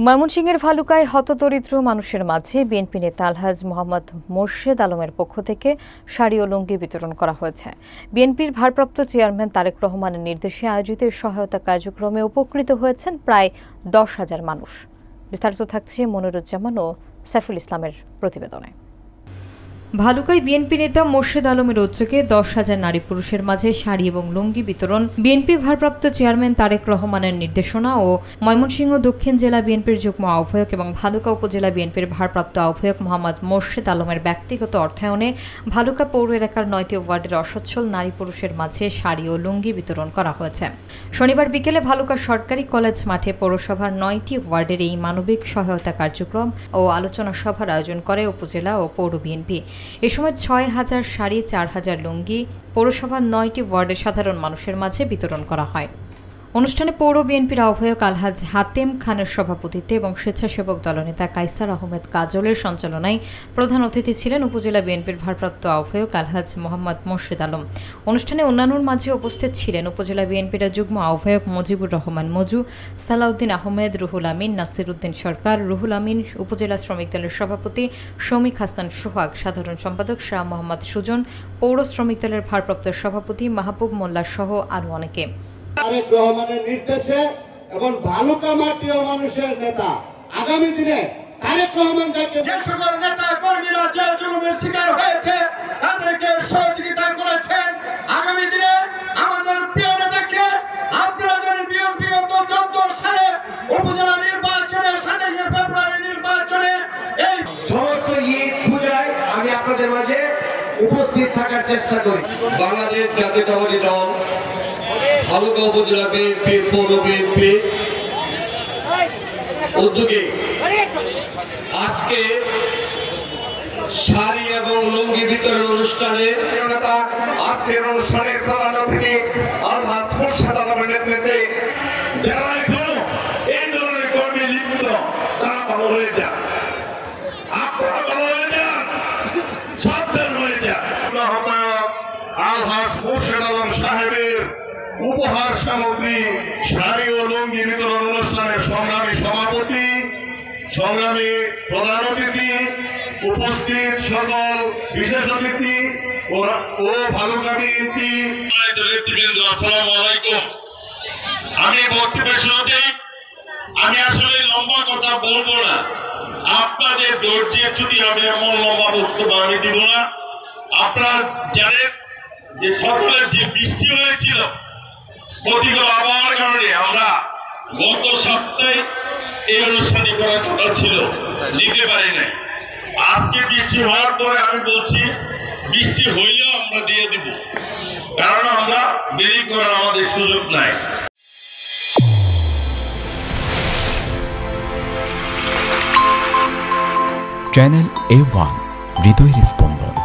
ময়মনসিংহের ভালুকায় হতদরিদ্র মানুষের মাঝে বিএনপি নেতা আলহাজ মোহাম্মদ মোর্শেদ আলমের পক্ষ থেকে শাড়ি ও লুঙ্গি বিতরণ করা হয়েছে। বিএনপির ভারপ্রাপ্ত চেয়ারম্যান তারেক রহমানের নির্দেশে আয়োজিত সহায়তা কার্যক্রমে উপকৃত হয়েছেন প্রায় 10,000 মানুষ। বিস্তারিত থাকছে মনিরুজ্জামান ও সাইফুল ইসলামের প্রতিবেদনে। ভালুকায় বিএনপি নেতা মোর্শেদ আলমের উদ্যোগে 10,000 নারী পুরুষের মাঝে শাড়ি এবং লুঙ্গি বিতরণ বিএনপি ভারপ্রাপ্ত চেয়ারম্যান তারেক রহমানের নির্দেশনা ও ময়মনসিংহ দক্ষিণ জেলা বিএনপির যুগ্ম আহ্বায়ক এবং ভালুকা উপজেলা বিএনপির ভারপ্রাপ্ত আহ্বায়ক মোহাম্মদ মোর্শেদ আলমের ব্যক্তিগত অর্থায়নে ভালুকা পৌর এলাকার 9টি ওয়ার্ডের অসচ্ছল নারী পুরুষের মাঝে শাড়ি ও লুঙ্গি বিতরণ করা হয়েছে। শনিবার বিকেলে ভালুকা সরকারি কলেজ মাঠে পৌরসভার 9টি ওয়ার্ডের এই মানবিক সহায়তা কার্যক্রম ও আলোচনা সভার আয়োজন করে উপজেলা ও পৌর বিএনপি। এ সময় 6,000 শাড়ি, 4,000 লুঙ্গি পৌরসভার 9টি ওয়ার্ডের সাধারণ মানুষের মাঝে বিতরণ করা হয়। অনুষ্ঠানে পৌর বিএনপির আহ্বায়ক আলহাজ হাতেম খানের সভাপতিত্বে এবং স্বেচ্ছাসেবক দলনেতা কাইসার আহমেদ কাজলের সঞ্চালনায় প্রধান অতিথি ছিলেন উপজেলা বিএনপির ভারপ্রাপ্ত আহ্বায়ক আলহাজ মোহাম্মদ মোর্শেদ আলম। অনুষ্ঠানে অন্যান্যর মাঝে উপস্থিত ছিলেন উপজেলা বিএনপির যুগ্ম আহ্বায়ক মুজিবুর রহমান মজু, সালাউদ্দিন আহমেদ, রুহুল আমিন, নাসির উদ্দিন সরকার, রুহুল আমিন, উপজেলা শ্রমিক দলের সভাপতি শমিক হাসান সোহাগ, সাধারণ সম্পাদক শাহ মোহাম্মদ সুজন, পৌর শ্রমিক দলের ভারপ্রাপ্ত সভাপতি মাহবুব মোল্লা সহ আরও অনেকে। তারেক রহমানের নির্দেশে এবং ভালুকা মাটিও মানুষের নেতা আগামী দিনে তারেক রহমান যে সকল নেতা কর্মীরা যে জুলুমের শিকার হয়েছে তাদেরকে সহযোগিতা করেছেন। আগামী দিনে আমাদের প্রিয় নেতাকে আপনারা জানেন বিগত 14 সালে উপজেলা নির্বাচনে 27 ফেব্রুয়ারি নির্বাচনে এই সমস্ত ঈদ পূজায় আমি আপনাদের মাঝে উপস্থিত থাকার চেষ্টা করি। বাংলাদেশ জাতীয়তাবাদী দল ভালুকা উপজেলা বিএনপি পৌর বিএনপি উদ্যোগে আজকে শাড়ি এবং লুঙ্গি বিতরণ অনুষ্ঠানে আজকের অনুষ্ঠানের প্রধান অতিথি আলহাজ মোর্শেদ আলমের নেতৃত্বে যারা এখনো এই ধরনের কর্মে লিপ্ত তারা ভালো হয়ে যান, আপনারা ভালো হয়ে যান, সাবধান হয়ে যান। আলহাজ মোর্শেদ আলম সাহেবের উপহার সামগ্রী শাড়ি ও লুঙ্গি বিতরণ অনুষ্ঠানের সংগ্রামী সভাপতি, সংগ্রামী প্রধান অতিথি, উপস্থিত সকল বিশেষ অতিথি ও ভালুকা বিএনপি নেতৃবৃন্দ, আসসালামু আলাইকুম। আমি বক্তব্যের শুরুতেই আমি আসলে লম্বা কথা বলবো না, আপনাদের ধৈর্যের ছুটি আমি এমন লম্বা বক্তব্য আমি দিব না। আপনারা জানেন যে সকলের যে বৃষ্টি হয়েছিল প্রতিকূল আবহাওয়ার কারণে আমরা গত সপ্তাহে এই অনুষ্ঠানটি করার কথা ছিল, নিতে পারি নাই। আজকে বৃষ্টি হওয়ার পরে আমি বলছি বৃষ্টি হইলেও আমরা দিয়ে দিব, কারণ আমরা দেরি করার আমাদের সুযোগ নাই। চ্যানেল A1 হৃদয়ের স্পন্দন।